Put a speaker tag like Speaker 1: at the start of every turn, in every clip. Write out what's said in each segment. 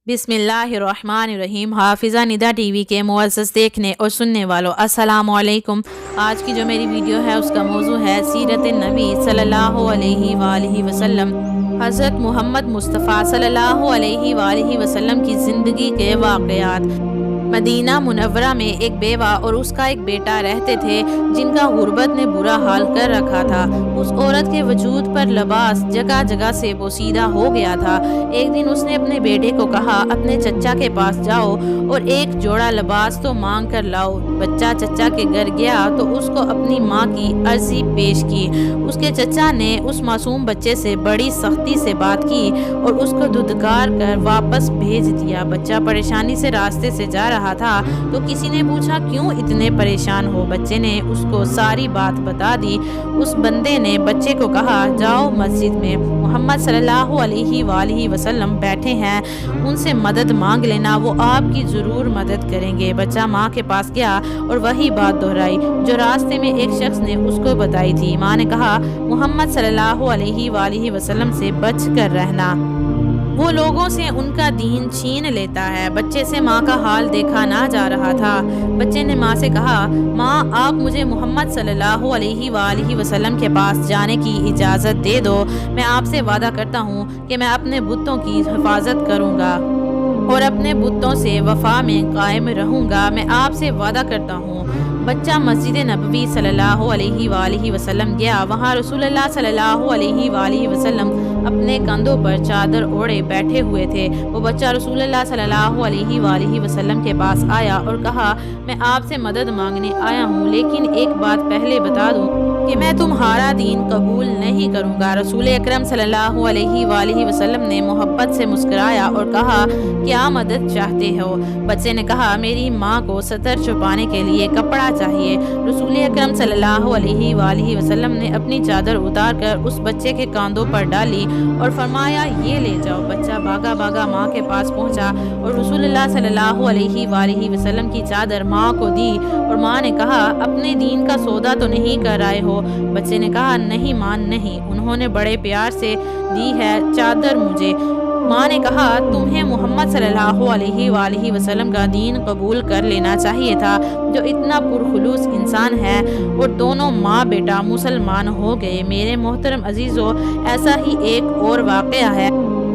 Speaker 1: بسم اللہ الرحمن الرحیم۔ حافظہ نیدا ٹی وی کے معزز دیکھنے اور سننے والوں السلام علیکم۔ آج کی جو میری ویڈیو ہے اس کا موضوع ہے سیرت نبی صلی اللہ علیہ وآلہ وسلم، حضرت محمد مصطفیٰ صلی اللہ علیہ وآلہ وسلم کی زندگی کے واقعات۔ مدینہ منورہ میں ایک بیوہ اور اس کا ایک بیٹا رہتے تھے جن کا غربت نے برا حال کر رکھا تھا۔ اس عورت کے وجود پر لباس جگہ جگہ سے بوسیدہ ہو گیا تھا۔ ایک دن اس نے اپنے بیٹے کو کہا اپنے چچا کے پاس جاؤ اور ایک جوڑا لباس تو مانگ کر لاؤ۔ بچہ چچا کے گھر گیا تو اس کو اپنی ماں کی عرضی پیش کی۔ اس کے چچا نے اس معصوم بچے سے بڑی سختی سے بات کی اور اس کو دھتکار کر واپس بھیج دیا۔ بچہ پریشانی سے راستے سے جا رہا تھا تو کسی نے پوچھا کیوں اتنے پریشان ہو؟ بچے نے اس کو ساری بات بتا دی۔ اس بندے نے بچے کو کہا جاؤ مسجد میں، محمد صلی اللہ علیہ وآلہ وسلم بیٹھے ہیں، ان سے مدد مانگ لینا، وہ آپ کی ضرور مدد کریں گے۔ بچہ ماں کے پاس گیا اور وہی بات دہرائی جو راستے میں ایک شخص نے اس کو بتائی تھی۔ ماں نے کہا محمد صلی اللہ علیہ وآلہ وسلم سے بچ کر رہنا، وہ لوگوں سے ان کا دین چھین لیتا ہے۔ بچے سے ماں کا حال دیکھا نہ جا رہا تھا۔ بچے نے ماں سے کہا ماں آپ مجھے محمد صلی اللہ علیہ وآلہ وسلم کے پاس جانے کی اجازت دے دو، میں آپ سے وعدہ کرتا ہوں کہ میں اپنے بتوں کی حفاظت کروں گا اور اپنے بتوں سے وفا میں قائم رہوں گا، میں آپ سے وعدہ کرتا ہوں۔ بچہ مسجد نبوی صلی اللہ علیہ وآلہ وسلم گیا۔ وہاں رسول اللہ صلی اللہ علیہ وآلہ وسلم اپنے کندھوں پر چادر اوڑھے بیٹھے ہوئے تھے۔ وہ بچہ رسول اللہ صلی اللہ علیہ وآلہ وسلم کے پاس آیا اور کہا میں آپ سے مدد مانگنے آیا ہوں، لیکن ایک بات پہلے بتا دوں کہ میں تمہارا دین قبول نہیں کروں گا۔ رسول اکرم صلی اللہ علیہ وآلہ وسلم نے محبت سے مسکرایا اور کہا کیا مدد چاہتے ہو؟ بچے نے کہا میری ماں کو ستر چھپانے کے لیے کپڑا چاہیے۔ رسول اکرم صلی اللہ علیہ وآلہ وسلم نے اپنی چادر اتار کر اس بچے کے کاندھوں پر ڈالی اور فرمایا یہ لے جاؤ۔ بچہ بھاگا بھاگا ماں کے پاس پہنچا اور رسول اللہ صلی اللہ علیہ وآلہ وسلم کی چادر ماں کو دی اور ماں نے کہا اپنے دین کا سودا تو نہیں کر آئے ہو؟ بچے نے کہا نہیں ماں نہیں، انہوں نے بڑے پیار سے دی ہے چادر مجھے۔ ماں نے کہا تمہیں محمد صلی اللہ علیہ وآلہ وسلم کا دین قبول کر لینا چاہیے تھا جو اتنا پرخلوص انسان ہے، اور دونوں ماں بیٹا مسلمان ہو گئے۔ میرے محترم عزیزو، ایسا ہی ایک اور واقعہ ہے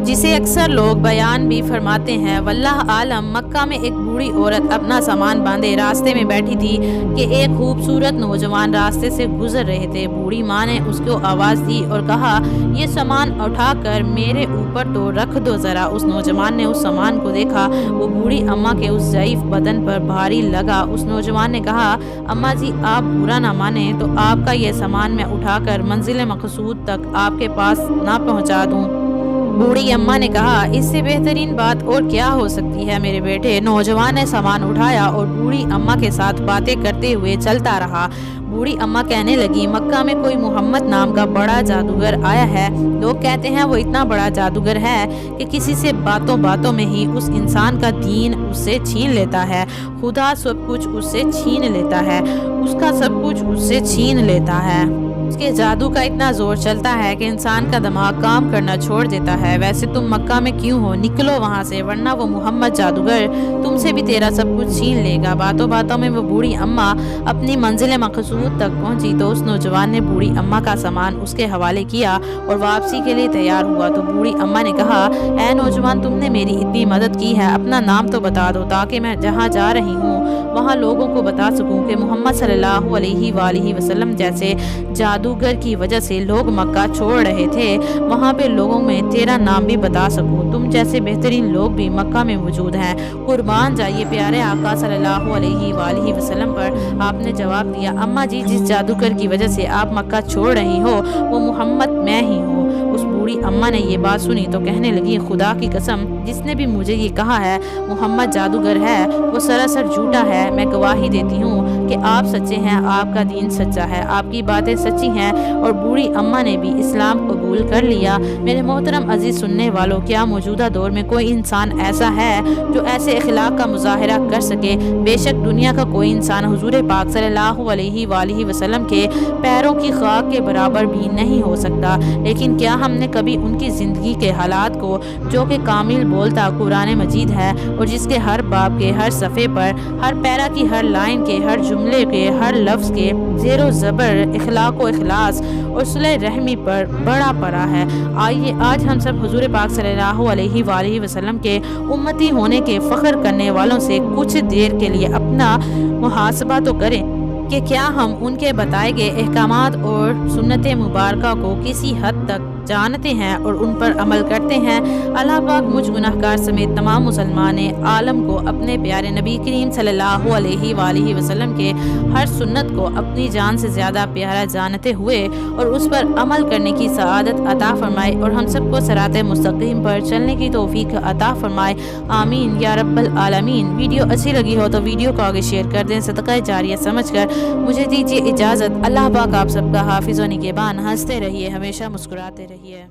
Speaker 1: جسے اکثر لوگ بیان بھی فرماتے ہیں۔ واللہ عالم، مکہ میں ایک بوڑھی عورت اپنا سامان باندھے راستے میں بیٹھی تھی کہ ایک خوبصورت نوجوان راستے سے گزر رہے تھے۔ بوڑھی ماں نے اس کو آواز دی اور کہا یہ سامان اٹھا کر میرے اوپر تو رکھ دو ذرا۔ اس نوجوان نے اس سامان کو دیکھا، وہ بوڑھی اماں کے اس ضعیف بدن پر بھاری لگا۔ اس نوجوان نے کہا اماں جی آپ برا نہ مانیں تو آپ کا یہ سامان میں اٹھا کر منزل مقصود تک آپ کے پاس نہ پہنچا دوں؟ بوڑھی اماں نے کہا اس سے بہترین بات اور کیا ہو سکتی ہے میرے بیٹے۔ نوجوان نے سامان اٹھایا اور بوڑھی اماں کے ساتھ باتیں کرتے ہوئے چلتا رہا۔ بوڑھی اماں کہنے لگی مکہ میں کوئی محمد نام کا بڑا جادوگر آیا ہے، لوگ کہتے ہیں وہ اتنا بڑا جادوگر ہے کہ کسی سے باتوں باتوں میں ہی اس انسان کا دین اس سے چھین لیتا ہے، خدا سب کچھ اس سے چھین لیتا ہے، اس کا سب کچھ اس سے چھین لیتا ہے، اس کے جادو کا اتنا زور چلتا ہے کہ انسان کا دماغ کام کرنا چھوڑ دیتا ہے۔ ویسے تم مکہ میں کیوں ہو؟ نکلو وہاں سے، ورنہ وہ محمد جادوگر تم سے بھی تیرا سب کچھ چھین لے گا۔ باتوں باتوں میں وہ بوڑھی اماں اپنی منزل مقصود تک پہنچی تو اس نوجوان نے بوڑھی اماں کا سامان اس کے حوالے کیا اور واپسی کے لیے تیار ہوا تو بوڑھی اماں نے کہا اے نوجوان تم نے میری اتنی مدد کی ہے، اپنا نام تو بتا دو تاکہ میں جہاں جا رہی ہوں وہاں لوگوں کو بتا سکوں کہ محمد صلی اللہ علیہ وآلہ وسلم جیسے جادوگر کی وجہ سے لوگ مکہ چھوڑ رہے تھے، وہاں پہ لوگوں میں تیرا نام بھی بتا سکوں، تم جیسے بہترین لوگ بھی مکہ میں موجود ہیں، قربان جائیے پیارے آقا صلی اللہ علیہ وآلہ وسلم پر۔ آپ نے جواب دیا اماں جی جس جادوگر کی وجہ سے آپ مکہ چھوڑ رہی ہو وہ محمد میں ہی ہوں۔ اس بوڑھی اماں نے یہ بات سنی تو کہنے لگی خدا کی قسم جس نے بھی مجھے یہ کہا ہے محمد جادوگر ہے وہ سراسر جھوٹا ہے، میں گواہی دیتی ہوں کہ آپ سچے ہیں، آپ کا دین سچا ہے، آپ کی باتیں سچی ہیں۔ اور بوڑھی اماں نے بھی اسلام قبول کر لیا۔ میرے محترم عزیز سننے والوں، کیا موجودہ دور میں کوئی انسان ایسا ہے جو ایسے اخلاق کا مظاہرہ کر سکے؟ بے شک دنیا کا کوئی انسان حضور پاک صلی اللہ علیہ وآلہ وسلم کے پیروں کی خاک کے برابر بھی نہیں ہو سکتا، لیکن کیا ہم نے کبھی ان کی زندگی کے حالات کو، جو کہ کامل بولتا قرآن مجید ہے اور جس کے ہر باب کے ہر صفحے پر، ہر پیرا کی ہر لائن کے، ہر جملے کے ہر لفظ کے زیر و زبر اخلاق و اخلاص اور صلح رحمی پر بڑا پڑا ہے۔ آئیے آج ہم سب حضور پاک صلی اللہ علیہ وآلہ وسلم کے امتی ہونے کے فخر کرنے والوں سے کچھ دیر کے لیے اپنا محاسبہ تو کریں کہ کیا ہم ان کے بتائے گئے احکامات اور سنت مبارکہ کو کسی حد تک جانتے ہیں اور ان پر عمل کرتے ہیں۔ اللہ پاک مجھ گناہ گار سمیت تمام مسلمان عالم کو اپنے پیارے نبی کریم صلی اللہ علیہ وآلہ وسلم کے ہر سنت کو اپنی جان سے زیادہ پیارا جانتے ہوئے اور اس پر عمل کرنے کی سعادت عطا فرمائے اور ہم سب کو صراط مستقیم پر چلنے کی توفیق عطا فرمائے، آمین یا رب العالمین۔ ویڈیو اچھی لگی ہو تو ویڈیو کو آگے شیئر کر دیں، صدقہ جاریہ سمجھ کر مجھے دیجیے اجازت۔ اللہ پاک آپ سب کا حافظ و نگہبان، ہنستے رہیے، ہمیشہ مسکراتے رہیے۔